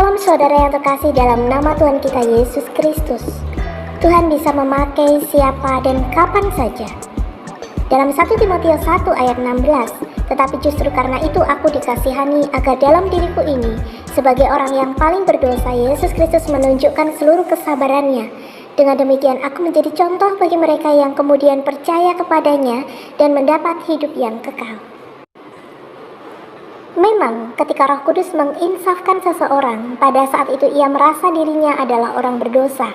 Shalom saudara yang terkasih dalam nama Tuhan kita Yesus Kristus. Tuhan bisa memakai siapa dan kapan saja. Dalam 1 Timotius 1 ayat 16, tetapi justru karena itu aku dikasihani agar dalam diriku ini, sebagai orang yang paling berdosa, Yesus Kristus menunjukkan seluruh kesabarannya. Dengan demikian aku menjadi contoh bagi mereka yang kemudian percaya kepadanya dan mendapat hidup yang kekal. Memang ketika Roh Kudus menginsafkan seseorang, pada saat itu ia merasa dirinya adalah orang berdosa.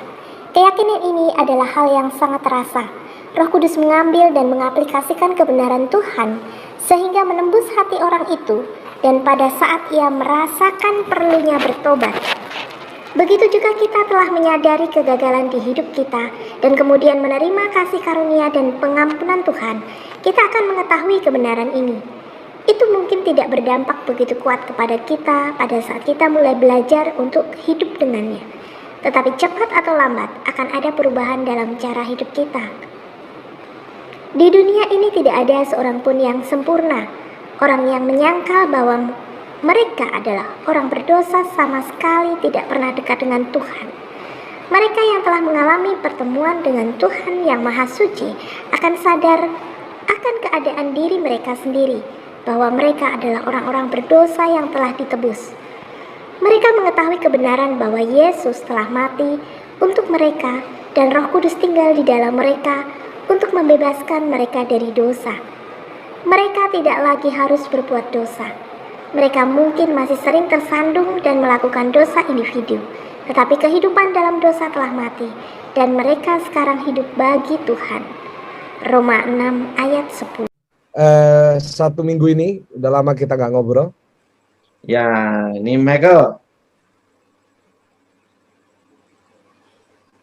Keyakinan ini adalah hal yang sangat terasa. Roh Kudus mengambil dan mengaplikasikan kebenaran Tuhan sehingga menembus hati orang itu, dan pada saat ia merasakan perlunya bertobat. Begitu juga kita telah menyadari kegagalan di hidup kita dan kemudian menerima kasih karunia dan pengampunan Tuhan, kita akan mengetahui kebenaran ini. Itu mungkin tidak berdampak begitu kuat kepada kita pada saat kita mulai belajar untuk hidup dengannya. Tetapi cepat atau lambat akan ada perubahan dalam cara hidup kita. Di dunia ini tidak ada seorang pun yang sempurna. Orang yang menyangkal bahwa mereka adalah orang berdosa sama sekali tidak pernah dekat dengan Tuhan. Mereka yang telah mengalami pertemuan dengan Tuhan yang Maha Suci akan sadar akan keadaan diri mereka sendiri, bahwa mereka adalah orang-orang berdosa yang telah ditebus. Mereka mengetahui kebenaran bahwa Yesus telah mati untuk mereka dan Roh Kudus tinggal di dalam mereka untuk membebaskan mereka dari dosa. Mereka tidak lagi harus berbuat dosa. Mereka mungkin masih sering tersandung dan melakukan dosa individu, tetapi kehidupan dalam dosa telah mati dan mereka sekarang hidup bagi Tuhan. Roma 6 ayat 10. Satu minggu ini udah lama kita nggak ngobrol. Ya, ini Michael.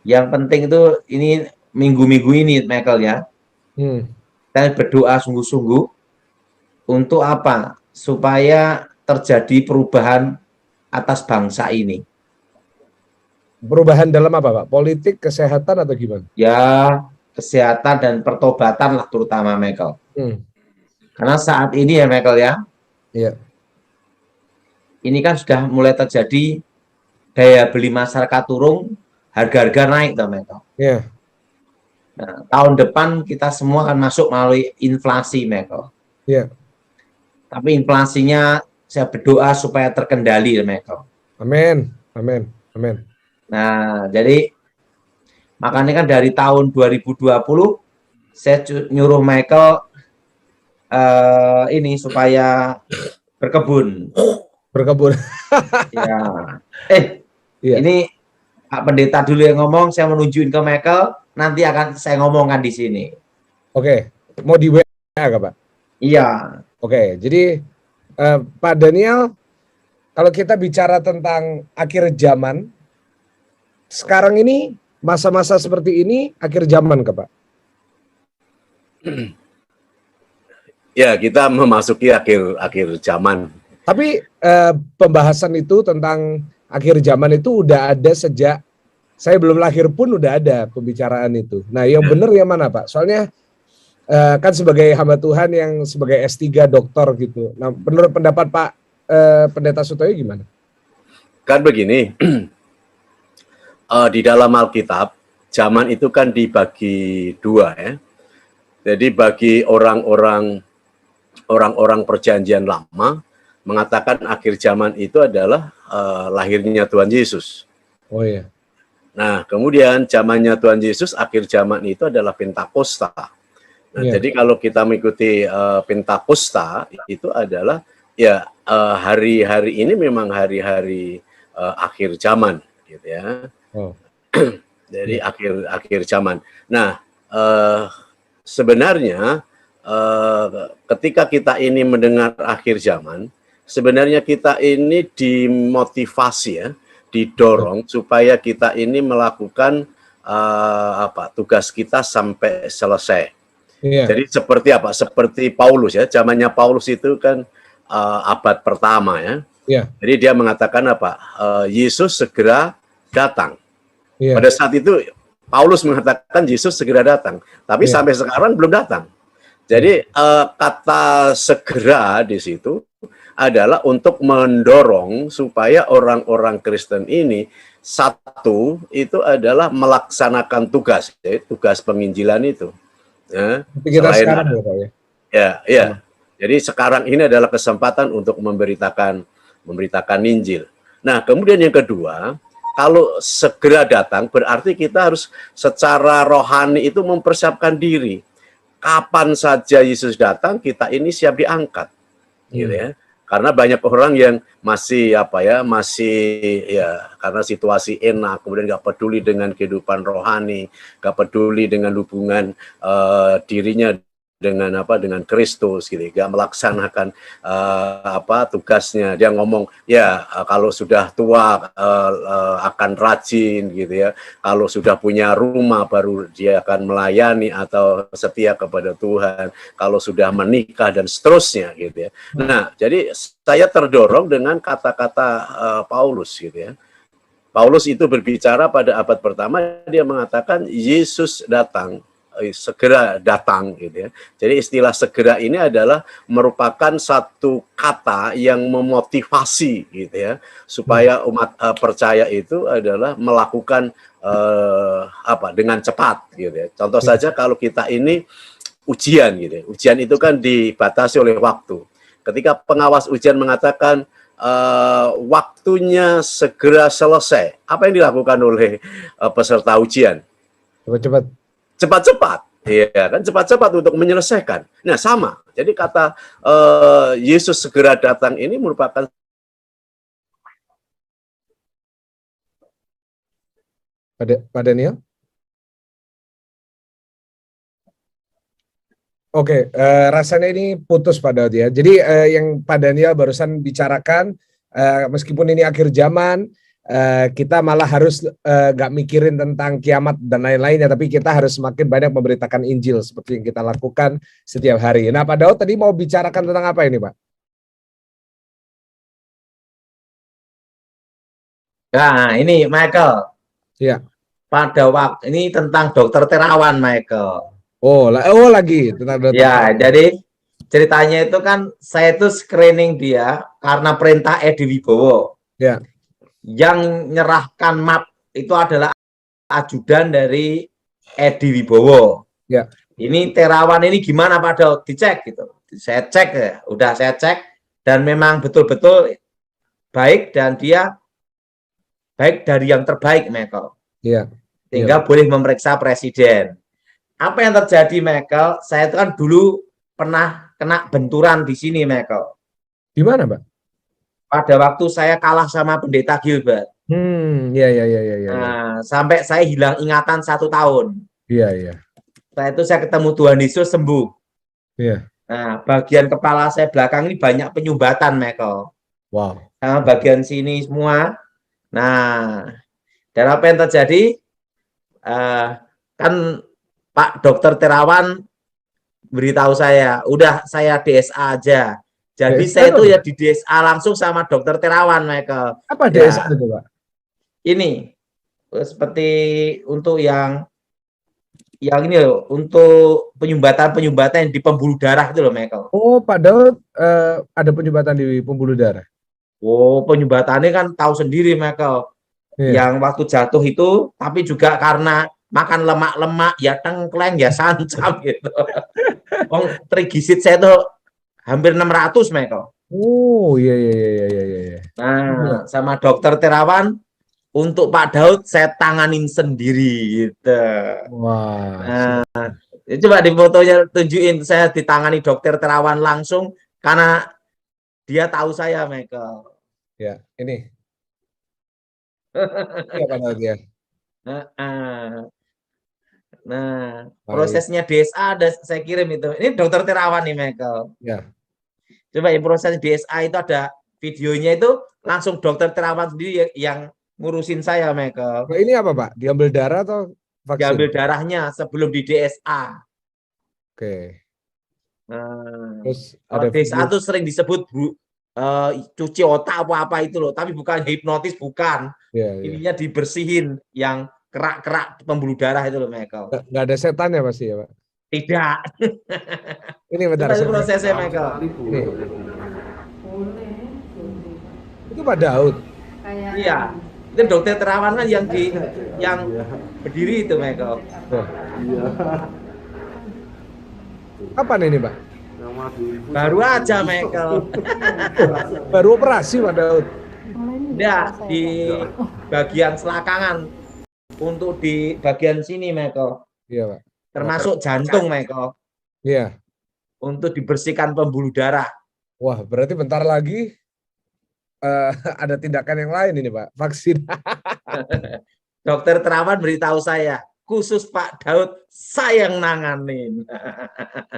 Yang penting itu ini minggu-minggu ini Michael ya. Kita berdoa sungguh-sungguh untuk apa? Supaya terjadi perubahan atas bangsa ini. Perubahan dalam apa, Pak? Politik, kesehatan atau gimana? Ya, kesehatan dan pertobatan lah terutama Michael. Karena saat ini ya Michael ya, iya. Ini kan sudah mulai terjadi daya beli masyarakat turun, harga-harga naik toh Michael. Iya. Nah, tahun depan kita semua akan masuk melalui inflasi Michael. Iya. Tapi inflasinya saya berdoa supaya terkendali ya Michael. Amin, amin, amin. Nah, jadi makanya kan dari tahun 2020 saya nyuruh Michael ini supaya berkebun. Ya. Iya. Ini Pak Pendeta dulu yang ngomong, saya menunjukin ke Michael, nanti akan saya ngomongkan di sini. Oke, mau di WA nggak, Pak? Iya. Oke, jadi Pak Daniel, kalau kita bicara tentang akhir zaman, sekarang ini masa-masa seperti ini akhir zaman, Pak? Ya, kita memasuki akhir zaman. Tapi pembahasan itu tentang akhir zaman itu udah ada sejak saya belum lahir pun udah ada pembicaraan itu. Nah, yang benar yang mana, Pak? Soalnya kan sebagai hamba Tuhan yang sebagai S3 doktor gitu. Nah, menurut pendapat Pak Pendeta Sutoyo gimana? Kan begini, di dalam Alkitab, zaman itu kan dibagi dua ya. Jadi bagi orang-orang perjanjian lama mengatakan akhir zaman itu adalah lahirnya Tuhan Yesus. Oh iya. Nah, kemudian zamannya Tuhan Yesus, akhir zaman itu adalah Pentakosta. Nah, jadi kalau kita mengikuti Pentakosta itu adalah ya hari-hari ini memang hari-hari akhir zaman, gitu ya. Oh. Jadi akhir zaman. Nah, sebenarnya ketika kita ini mendengar akhir zaman, sebenarnya kita ini dimotivasi ya, didorong supaya kita ini melakukan tugas kita sampai selesai. Jadi seperti apa? Seperti Paulus ya, zamannya Paulus itu kan abad pertama ya. Jadi dia mengatakan apa? Yesus segera datang. Pada saat itu Paulus mengatakan Yesus segera datang, tapi sampai sekarang belum datang. Jadi kata segera di situ adalah untuk mendorong supaya orang-orang Kristen ini satu itu adalah melaksanakan tugas, ya, tugas penginjilan itu. Ya, Seperti kita sekarang ya Pak ya. Ya, ya. Jadi sekarang ini adalah kesempatan untuk memberitakan Injil. Nah, kemudian yang kedua, kalau segera datang berarti kita harus secara rohani itu mempersiapkan diri. Kapan saja Yesus datang, kita ini siap diangkat, gitu ya. Karena banyak orang yang masih karena situasi enak, kemudian nggak peduli dengan kehidupan rohani, nggak peduli dengan hubungan dirinya dengan Kristus, gitu, nggak melaksanakan tugasnya. Dia ngomong kalau sudah tua akan rajin, gitu ya. Kalau sudah punya rumah baru dia akan melayani atau setia kepada Tuhan. Kalau sudah menikah dan seterusnya, gitu ya. Nah, jadi saya terdorong dengan kata-kata Paulus, gitu ya. Paulus itu berbicara pada abad pertama, dia mengatakan Yesus datang, segera datang, gitu ya. Jadi istilah segera ini adalah merupakan satu kata yang memotivasi, gitu ya, supaya umat percaya itu adalah melakukan dengan cepat, gitu ya. Contoh saja kalau kita ini ujian, gitu ya. Ujian itu kan dibatasi oleh waktu. Ketika pengawas ujian mengatakan waktunya segera selesai, apa yang dilakukan oleh peserta ujian? Cepat-cepat, ya kan, cepat-cepat untuk menyelesaikan. Nah, sama. Jadi kata Yesus segera datang ini merupakan Pak Daniel. Oke, rasanya ini putus Pak Daud ya. Jadi yang Pak Daniel barusan bicarakan, meskipun ini akhir zaman, kita malah harus nggak mikirin tentang kiamat dan lain-lainnya, tapi kita harus semakin banyak memberitakan Injil seperti yang kita lakukan setiap hari. Nah, Pak Daud tadi mau bicarakan tentang apa ini, Pak? Nah, ini Michael. Ya. Pada waktu ini tentang Dokter Terawan, Michael. Oh, lagi tentang Dokter Terawan. Jadi ceritanya itu kan saya itu screening dia karena perintah Edi Wibowo. Ya. Yang nyerahkan map itu adalah ajudan dari Edi Wibowo. Ya. Ini Terawan ini gimana Pak Daud? Dicek gitu. Saya cek ya, udah saya cek dan memang betul-betul baik dan dia baik dari yang terbaik, Michael. Iya. Sehingga boleh memeriksa presiden. Apa yang terjadi, Michael? Saya itu kan dulu pernah kena benturan di sini, Michael. Di mana, Pak? Pada waktu saya kalah sama Pendeta Gilbert. Iya. Nah, sampai saya hilang ingatan 1 tahun. Iya. Setelah itu saya ketemu Tuhan Yesus, sembuh. Iya. Nah, bagian kepala saya belakang ini banyak penyumbatan, Michael. Wow. Sama bagian sini semua. Nah, dan apa yang terjadi? Kan Pak Dokter Terawan beritahu saya, udah saya DSA aja. Jadi DSA saya itu ya di DSA langsung sama Dokter Terawan, Michael. Apa DSA itu, Pak? Ini seperti untuk yang ini loh, untuk penyumbatan di pembuluh darah itu loh, Michael. Oh, Pak Daud ada penyumbatan di pembuluh darah. Oh, penyumbatannya kan tahu sendiri, Michael. Yang waktu jatuh itu, tapi juga karena makan lemak-lemak, ya tengkleng, ya sancam gitu. Trigliserid saya itu hampir 600, Michael. Oh, iya. Nah, sama Dokter Terawan, untuk Pak Daud saya tanganin sendiri gitu. Wah. Nah, coba di fotonya tunjukin saya ditangani Dokter Terawan langsung karena dia tahu saya, Michael. Ya, ini. Iya, Pak Daud ya. Nah, prosesnya DSA ada saya kirim itu. Ini Dokter Terawan nih, Michael. Ya. Coba ya, proses DSA itu ada videonya, itu langsung Dokter Terawan sendiri yang ngurusin saya, Michael. Nah, ini apa, Pak? Diambil darah atau vaksin? Diambil darahnya sebelum di DSA. Oke. Nah, terus ada DSA itu sering disebut cuci otak apa itu loh, tapi bukan hipnotis, bukan. Ininya dibersihin yang kerak-kerak pembuluh darah itu loh, Michael. Nggak ada setannya pasti ya, Pak? Tidak. Ini bentar. Prosesnya, Michael. Ini. Itu Pak Daud. Iya, itu dokter terawan kan yang berdiri itu Michael. Kapan ini Pak? Baru aja Michael. Baru operasi Pak Daud. Enggak, di bagian selakangan. Untuk di bagian sini Michael. Iya Pak. Termasuk jantung Michael. Iya. Untuk dibersihkan pembuluh darah. Wah, berarti bentar lagi ada tindakan yang lain ini Pak, vaksin. Dokter terawan beritahu saya, khusus Pak Daud, saya yang nanganin.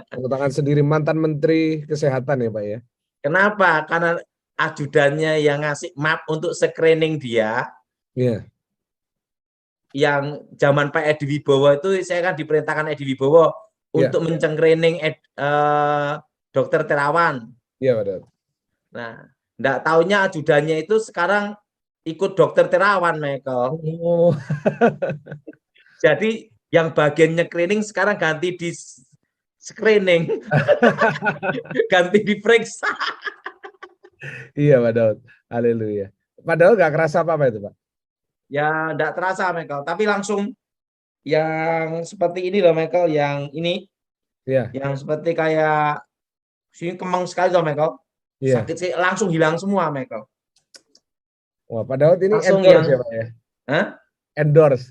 Tepuk tangan sendiri, mantan Menteri Kesehatan ya Pak ya. Kenapa? Karena ajudannya yang ngasih map untuk screening dia. Iya. Yang zaman Pak Edi Wibowo itu, saya kan diperintahkan Edi Wibowo untuk mencengkrening dokter terawan. Iya Pak Daud. Nah, enggak taunya ajudannya itu sekarang ikut dokter terawan, Michael. Oh. Jadi yang bagian screening sekarang ganti di screening. Ganti diperiksa. Iya Pak Daud. Haleluya. Pak Daud nggak kerasa apa-apa itu Pak? Ya, enggak terasa, Michael. Tapi langsung yang seperti ini loh, Michael. Yang ini. Iya. Yang seperti kayak sini kemang sekali loh, Michael. Iya. Sakit sih langsung hilang semua, Michael. Wah, Pak Daud ini langsung endorse ya Pak ya? Hah? Endorse.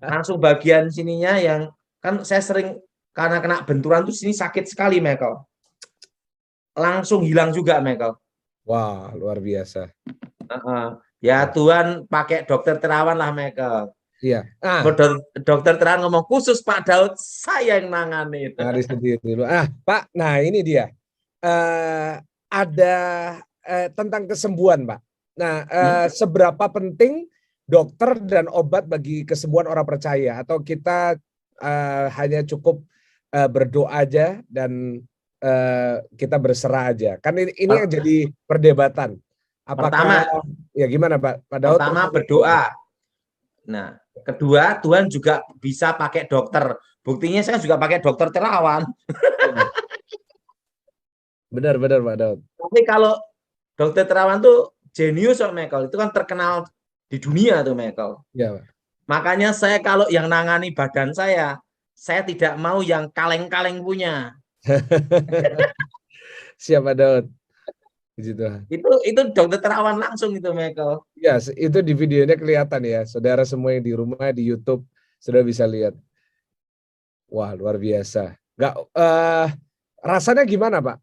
Langsung bagian sininya yang kan saya sering karena kena benturan tuh sini sakit sekali, Michael. Langsung hilang juga, Michael. Wah, luar biasa. Ya Tuhan pakai dokter terawan lah, Michael. Iya. Dokter terawan ngomong khusus Pak Daud, saya yang nanganin. Hari sendiri dulu. Pak, nah ini dia. Ada tentang kesembuhan, Pak. Nah, seberapa penting dokter dan obat bagi kesembuhan orang percaya, atau kita hanya cukup berdoa aja dan kita berserah aja? Kan ini yang jadi perdebatan. Apakah ya gimana Pak Daud? Pertama berdoa. Nah, kedua Tuhan juga bisa pakai dokter. Buktinya saya juga pakai dokter terawan. Benar Pak Daud. Tapi kalau dokter terawan tuh jenius, Michael. Itu kan terkenal di dunia tuh, Michael. Ya, Pak. Makanya saya kalau yang nangani badan saya tidak mau yang kaleng-kaleng punya. Siapa Daud? Itu dokter terawan langsung itu, Michael. Ya, itu di videonya kelihatan ya. Saudara semua yang di rumah di YouTube sudah bisa lihat. Wah, luar biasa. Rasanya gimana, Pak?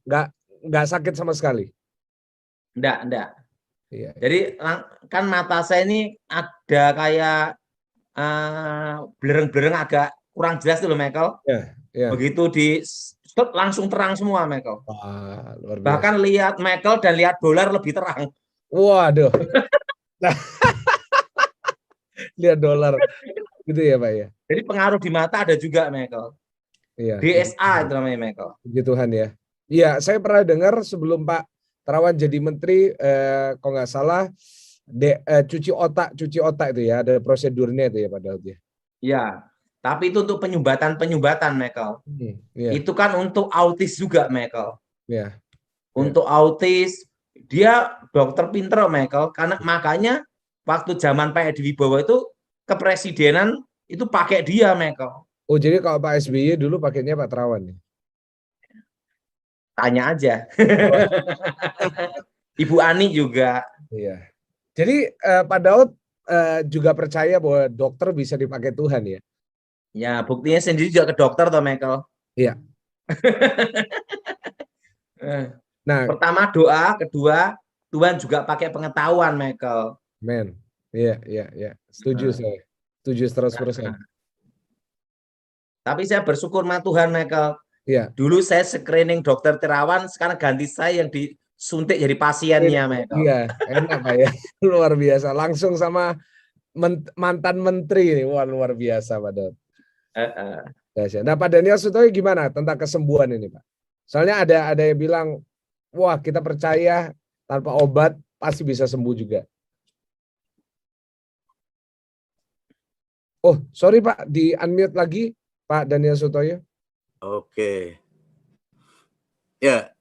Nggak sakit sama sekali? Enggak. Iya. Jadi kan mata saya ini ada kayak belereng-belereng agak kurang jelas tuh loh, Michael. Ya. Begitu langsung terang semua, Michael. Wah, luar biasa. Bahkan lihat Michael dan lihat dolar lebih terang. Waduh. Lihat dolar. Gitu ya, Pak ya. Jadi pengaruh di mata ada juga, Michael. Iya. DSA itu namanya, Michael. Puji Tuhan ya. Iya, saya pernah dengar sebelum Pak Terawan jadi menteri, kalau nggak salah cuci otak itu ya, ada prosedurnya itu ya Pak Daud ya. Iya. Tapi itu untuk penyumbatan, Michael. Yeah. Itu kan untuk autis juga, Michael. Yeah. Untuk autis, dia dokter pinter, Michael. Karena makanya waktu zaman Pak Edi Wibowo itu kepresidenan itu pakai dia, Michael. Oh, jadi kalau Pak SBY dulu pakainya Pak Terawan ya? Tanya aja. Ibu Ani juga. Iya. Jadi Pak Daud juga percaya bahwa dokter bisa dipakai Tuhan ya? Ya, buktinya sendiri juga ke dokter toh, Michael. Iya. Nah, pertama doa, kedua Tuhan juga pakai pengetahuan, Michael. Men, iya. Setuju saya. Setuju 100%. Tapi saya bersyukur sama Tuhan, Michael. Iya. Dulu saya screening dokter terawan, sekarang ganti saya yang disuntik jadi pasiennya, Michael. Iya, enak Pak ya. Luar biasa. Langsung sama mantan menteri ini. Wah, luar biasa Pak Daud. Nah, Pak Daniel Sutoyo gimana tentang kesembuhan ini, Pak? Soalnya ada yang bilang, wah kita percaya tanpa obat pasti bisa sembuh juga. Oh, sorry Pak, di unmute lagi Pak Daniel Sutoyo. Oke. Ya,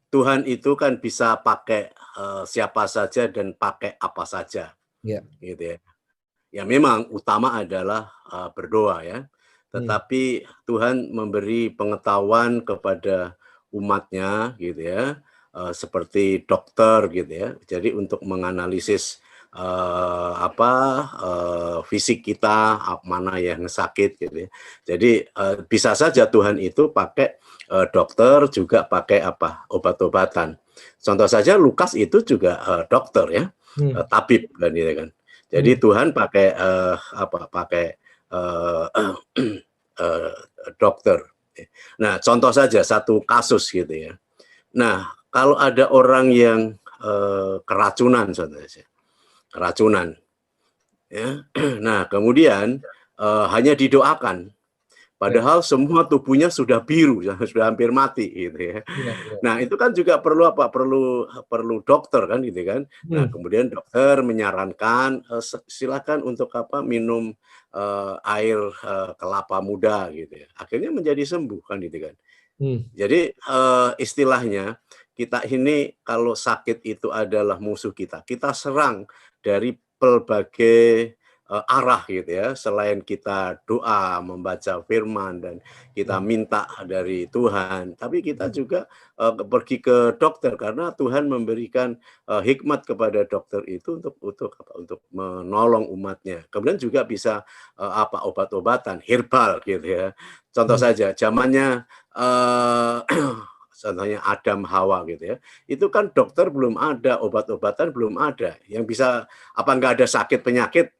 Tuhan itu kan bisa pakai siapa saja dan pakai apa saja, Ya. gitu ya. Ya memang utama adalah berdoa ya, tetapi Tuhan memberi pengetahuan kepada umatnya gitu ya, seperti dokter gitu ya. Jadi untuk menganalisis fisik kita, mana yang sakit gitu ya. Jadi bisa saja Tuhan itu pakai dokter, juga pakai obat-obatan. Contoh saja Lukas itu juga dokter ya, tabib kan gitu kan. Jadi Tuhan pakai dokter. Nah, contoh saja satu kasus gitu ya. Nah, kalau ada orang yang keracunan, contohnya, keracunan, ya. Nah, kemudian hanya didoakan, padahal semua tubuhnya sudah biru, sudah hampir mati, gitu ya. Nah, itu kan juga perlu perlu dokter kan, gitu kan. Nah, kemudian dokter menyarankan silakan untuk minum air kelapa muda, gitu ya. Akhirnya menjadi sembuh kan, gitu kan. Jadi istilahnya kita ini kalau sakit itu adalah musuh kita, kita serang dari berbagai arah gitu ya. Selain kita doa, membaca firman dan kita minta dari Tuhan, tapi kita juga pergi ke dokter karena Tuhan memberikan hikmat kepada dokter itu untuk menolong umatnya. Kemudian juga bisa obat-obatan herbal gitu ya. Contoh saja zamannya contohnya Adam Hawa gitu ya. Itu kan dokter belum ada, obat-obatan belum ada. Yang bisa nggak ada sakit penyakit?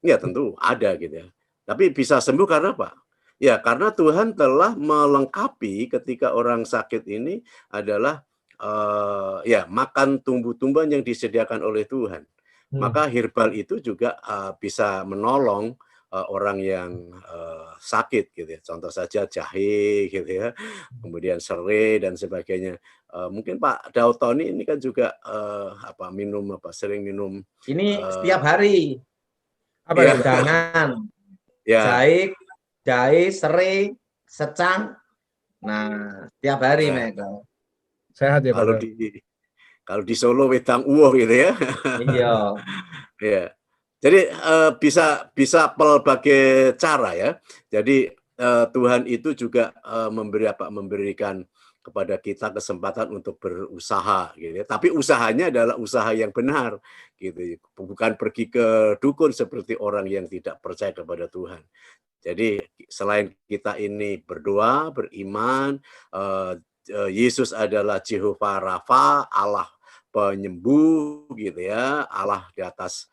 Ya tentu ada gitu ya. Tapi bisa sembuh karena apa? Ya karena Tuhan telah melengkapi ketika orang sakit ini adalah makan tumbuh-tumbuhan yang disediakan oleh Tuhan. Maka herbal itu juga bisa menolong orang yang sakit gitu ya. Contoh saja jahe gitu ya, kemudian serai dan sebagainya. Mungkin Pak Dautoni ini kan juga sering minum ini setiap hari. Apa jangan ya. jahe, serai, secang. Nah, setiap hari Michael. Sehat ya Pak. Kalau di Solo wedang uwoh gitu ya. Iya. Ya. Jadi bisa pelbagai cara ya. Jadi Tuhan itu juga memberikan kepada kita kesempatan untuk berusaha gitu ya. Tapi usahanya adalah usaha yang benar gitu. Bukan pergi ke dukun seperti orang yang tidak percaya kepada Tuhan. Jadi selain kita ini berdoa, beriman, Yesus adalah Jehovah Rafa, Allah penyembuh gitu ya, Allah di atas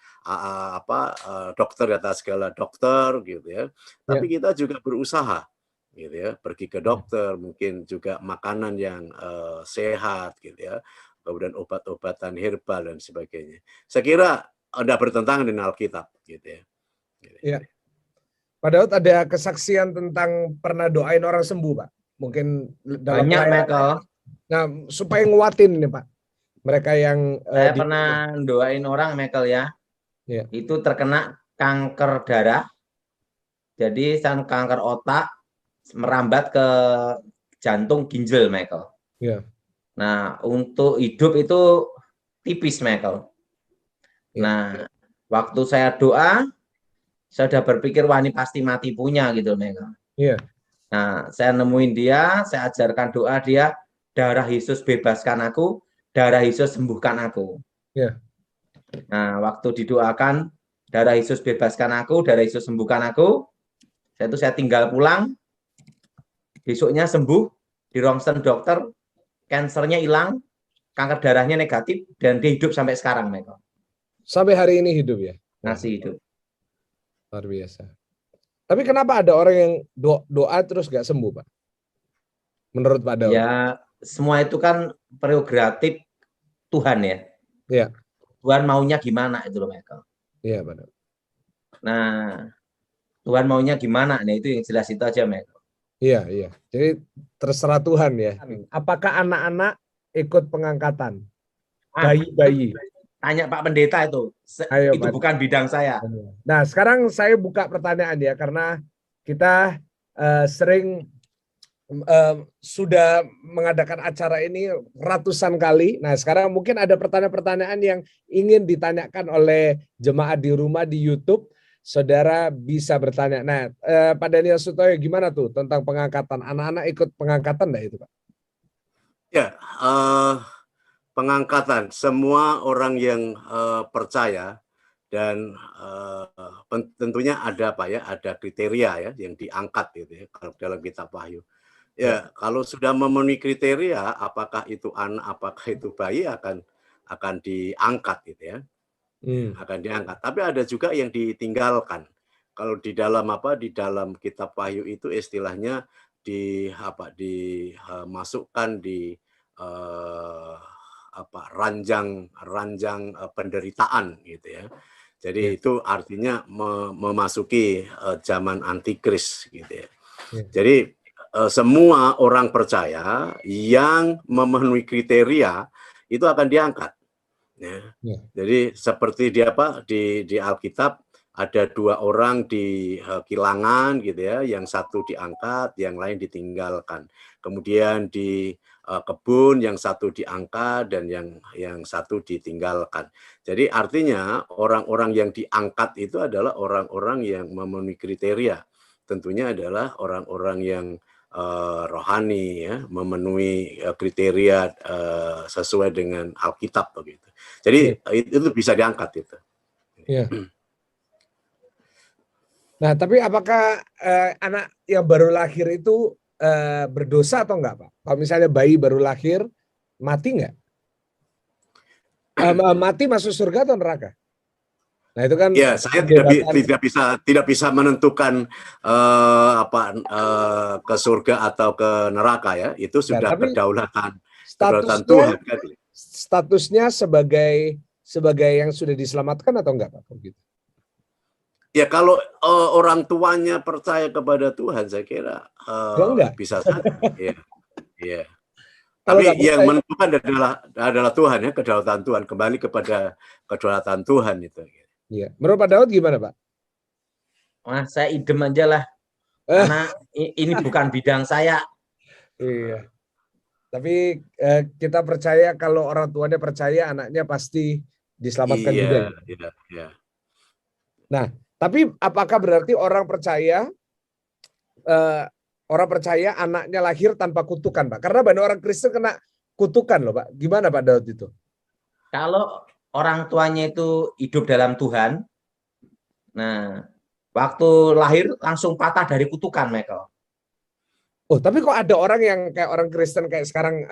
dokter di atas segala dokter gitu ya. Tapi kita juga berusaha gitu ya, pergi ke dokter, mungkin juga makanan yang sehat gitu ya, kemudian obat-obatan herbal dan sebagainya. Saya kira Anda bertentangan dengan Alkitab gitu ya. Iya. Pak Daud ada kesaksian tentang pernah doain orang sembuh Pak? Mungkin dalam banyak Michael. Nah, supaya nguatin nih Pak. Mereka yang saya pernah doain orang Michael ya. Itu terkena kanker darah. Jadi kanker otak merambat ke jantung ginjal Michael. Nah, untuk hidup itu tipis Michael. Nah, waktu saya doa, saya sudah berpikir wah ini pasti mati punya gitu Michael. Nah, saya nemuin dia, saya ajarkan doa dia, darah Yesus bebaskan aku, darah Yesus sembuhkan aku. Nah, waktu didoakan, darah Yesus bebaskan aku, darah Yesus sembuhkan aku, saya tinggal pulang, besoknya sembuh, di ronsen dokter, kansernya hilang, kanker darahnya negatif, dan dia hidup sampai sekarang, Michael. Sampai hari ini hidup ya? Masih hidup. Luar biasa. Tapi kenapa ada orang yang doa terus gak sembuh, Pak? Menurut Pak Daud? Ya, semua itu kan prerogatif Tuhan ya. Tuhan maunya gimana itu loh, Michael. Iya, Pak Daud. Nah, Tuhan maunya gimana? Nah, itu yang jelas itu aja, Michael. Iya. Jadi terserah Tuhan ya. Apakah anak-anak ikut pengangkatan? Bayi-bayi. Tanya Pak Pendeta itu. Ayo, itu Pak. bukan bidang saya. Nah, sekarang saya buka pertanyaan ya, karena kita sering sudah mengadakan acara ini ratusan kali. Nah, sekarang mungkin ada pertanyaan-pertanyaan yang ingin ditanyakan oleh jemaat di rumah di YouTube. Saudara bisa bertanya. Nah, Pak Daniel Sutoyo, gimana tuh tentang pengangkatan? Anak-anak ikut pengangkatan enggak itu, Pak? Ya, pengangkatan semua orang yang percaya dan tentunya ada apa ya, ada kriteria ya yang diangkat gitu ya kalau dalam kitab Wahyu. Ya, kalau sudah memenuhi kriteria, apakah itu anak, apakah itu bayi akan diangkat gitu ya. Akan diangkat. Tapi ada juga yang ditinggalkan. Kalau di dalam kitab Wahyu itu istilahnya dimasukkan di ranjang penderitaan gitu ya. Jadi itu artinya memasuki zaman antikris gitu ya. Jadi semua orang percaya yang memenuhi kriteria itu akan diangkat. Ya. Jadi seperti di Alkitab ada 2 orang di kilangan gitu ya, yang satu diangkat, yang lain ditinggalkan. Kemudian di kebun yang satu diangkat dan yang satu ditinggalkan. Jadi artinya orang-orang yang diangkat itu adalah orang-orang yang memenuhi kriteria. Tentunya adalah orang-orang yang rohani ya, memenuhi kriteria sesuai dengan Alkitab begitu. Jadi itu bisa diangkat itu. Iya. Nah, tapi apakah anak yang baru lahir itu berdosa atau enggak, Pak? Kalau misalnya bayi baru lahir, mati enggak? Mati masuk surga atau neraka? Nah, itu kan ya, saya tidak bisa menentukan ke surga atau ke neraka ya. Itu sudah kedaulatan Tuhan kan. Statusnya sebagai yang sudah diselamatkan atau enggak, Pak? Gitu. Ya, kalau orang tuanya percaya kepada Tuhan, saya kira bisa saja. Ya. Tapi yang menentukan adalah Tuhan ya, kedaulatan Tuhan, kembali kepada kedaulatan Tuhan itu. Iya. Menurut Pak Daud gimana, Pak? Wah, saya idem aja lah. Karena ini bukan bidang saya. Iya. Tapi kita percaya kalau orang tuanya percaya, anaknya pasti diselamatkan juga. Iya. Nah, tapi apakah berarti orang percaya anaknya lahir tanpa kutukan, Pak? Karena banyak orang Kristen kena kutukan loh, Pak. Gimana Pak Daud itu? Kalau orang tuanya itu hidup dalam Tuhan, nah waktu lahir langsung patah dari kutukan, Michael. Oh, tapi kok ada orang yang kayak orang Kristen kayak sekarang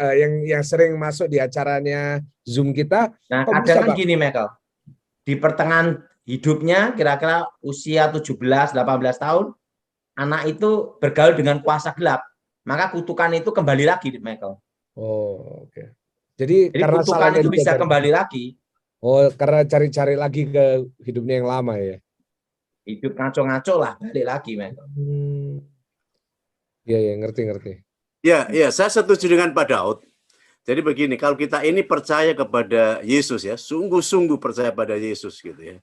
yang sering masuk di acaranya Zoom kita? Nah, kadang gini, Michael. Di pertengahan hidupnya, kira-kira usia 17-18 tahun, anak itu bergaul dengan kuasa gelap. Maka kutukan itu kembali lagi, Michael. Oh, oke. Jadi karena kutukan itu bisa kembali lagi. Oh, karena cari-cari lagi ke hidupnya yang lama ya? Hidup ngaco-ngaco lah, balik lagi, Michael. Iya, ngerti. Ya, saya setuju dengan Pak Daud. Jadi begini, kalau kita ini percaya kepada Yesus ya, sungguh-sungguh percaya pada Yesus gitu ya.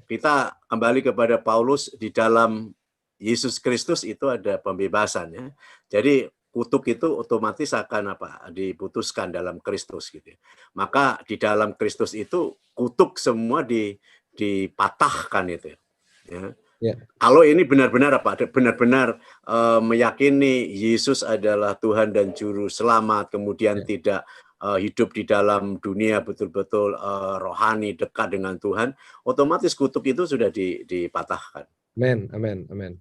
Kita kembali kepada Paulus, di dalam Yesus Kristus itu ada pembebasan ya. Jadi kutuk itu otomatis akan diputuskan dalam Kristus gitu. Maka di dalam Kristus itu kutuk semua dipatahkan itu. Ya. Kalau ini benar-benar meyakini Yesus adalah Tuhan dan Juru Selamat, kemudian tidak hidup di dalam dunia betul-betul rohani dekat dengan Tuhan, otomatis kutuk itu sudah dipatahkan. Amin.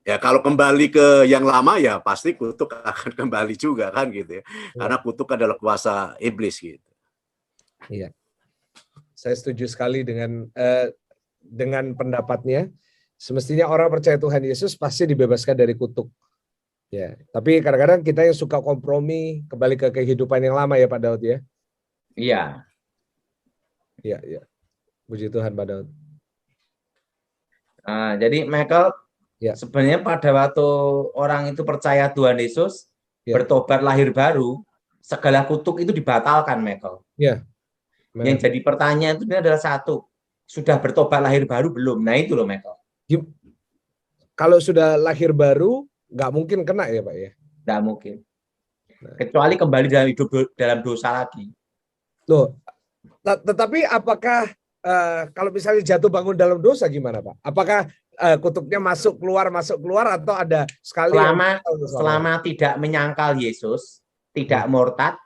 Ya, kalau kembali ke yang lama ya pasti kutuk akan kembali juga kan gitu ya. Karena kutuk adalah kuasa iblis gitu. Iya. Saya setuju sekali dengan pendapatnya. Semestinya orang percaya Tuhan Yesus pasti dibebaskan dari kutuk. Ya, tapi kadang-kadang kita yang suka kompromi kembali ke kehidupan yang lama ya Pak Daud ya. Iya. Iya. Puji Tuhan Pak Daud. Jadi Michael, sebenarnya pada waktu orang itu percaya Tuhan Yesus, bertobat lahir baru, segala kutuk itu dibatalkan, Michael. Iya. Yang jadi pertanyaan itu adalah satu, sudah bertobat lahir baru belum? Nah itu loh, Michael. Kalau sudah lahir baru, nggak mungkin kena ya Pak ya? Tidak mungkin. Kecuali kembali dalam hidup dalam dosa lagi. Loh, tetapi apakah kalau misalnya jatuh bangun dalam dosa gimana Pak? Apakah kutuknya masuk keluar atau ada sekali selama tidak menyangkal Yesus, tidak murtad,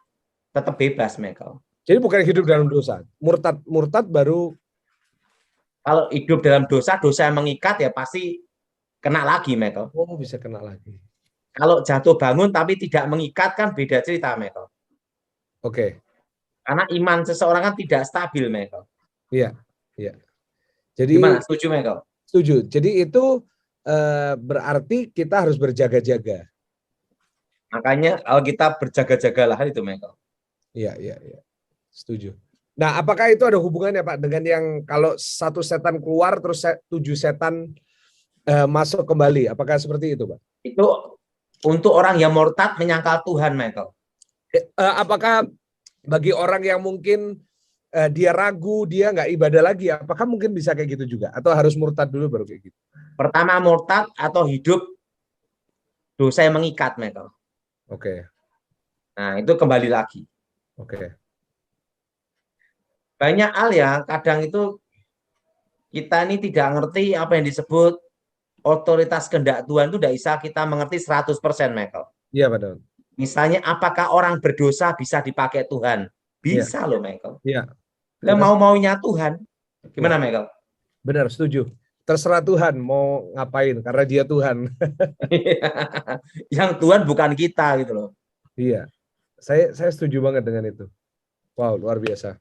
tetap bebas, Michael. Jadi bukan hidup dalam dosa. Murtad baru. Kalau hidup dalam dosa yang mengikat ya pasti kena lagi, Michael. Oh, bisa kena lagi. Kalau jatuh bangun tapi tidak mengikat kan beda cerita, Michael. Oke. Karena iman seseorang kan tidak stabil, Michael. Iya, iya. Jadi gimana? Setuju, Michael? Setuju. Jadi itu berarti kita harus berjaga-jaga. Makanya Alkitab berjaga-jagalah itu, Michael. Iya, iya, iya. Setuju. Nah, apakah itu ada hubungannya Pak dengan yang kalau satu setan keluar terus 7 setan masuk kembali? Apakah seperti itu, Pak? Itu untuk orang yang murtad menyangkal Tuhan, Michael. Apakah bagi orang yang mungkin dia ragu, dia nggak ibadah lagi, apakah mungkin bisa kayak gitu juga? Atau harus murtad dulu baru kayak gitu? Pertama murtad atau hidup dosa yang mengikat, Michael. Oke. Nah, itu kembali lagi. Oke. Banyak hal ya, kadang itu kita ini tidak ngerti apa yang disebut otoritas kehendak Tuhan itu tidak bisa kita mengerti 100%, Michael. Iya, Pak Daud. Misalnya, apakah orang berdosa bisa dipakai Tuhan? Bisa loh, Michael. Iya. Lah mau-maunya Tuhan. Gimana, Michael? Benar, setuju. Terserah Tuhan mau ngapain, karena dia Tuhan. Yang Tuhan bukan kita, gitu loh. Iya. Saya setuju banget dengan itu. Wow, luar biasa.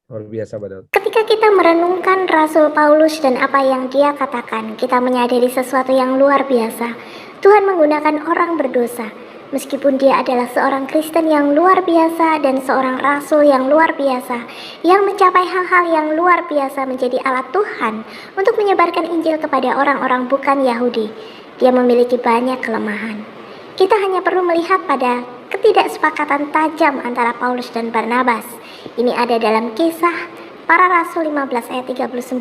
Luar biasa, Pak Daud. Ketika kita merenungkan Rasul Paulus dan apa yang dia katakan, kita menyadari sesuatu yang luar biasa. Tuhan menggunakan orang berdosa, meskipun dia adalah seorang Kristen yang luar biasa dan seorang rasul yang luar biasa, yang mencapai hal-hal yang luar biasa menjadi alat Tuhan untuk menyebarkan Injil kepada orang-orang bukan Yahudi. Dia memiliki banyak kelemahan. Kita hanya perlu melihat pada ketidaksepakatan tajam antara Paulus dan Barnabas. Ini ada dalam Kisah Para Rasul 15 ayat 39.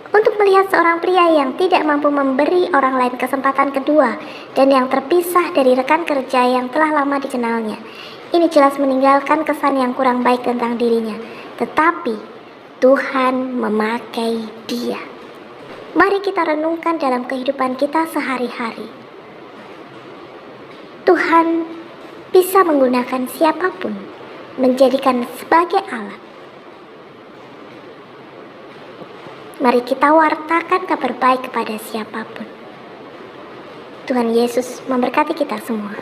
Untuk melihat seorang pria yang tidak mampu memberi orang lain kesempatan kedua dan yang terpisah dari rekan kerja yang telah lama dikenalnya. Ini jelas meninggalkan kesan yang kurang baik tentang dirinya. Tetapi Tuhan memakai dia. Mari kita renungkan dalam kehidupan kita sehari-hari. Tuhan bisa menggunakan siapapun, menjadikan sebagai alat. Mari kita wartakan kabar baik kepada siapapun. Tuhan Yesus memberkati kita semua.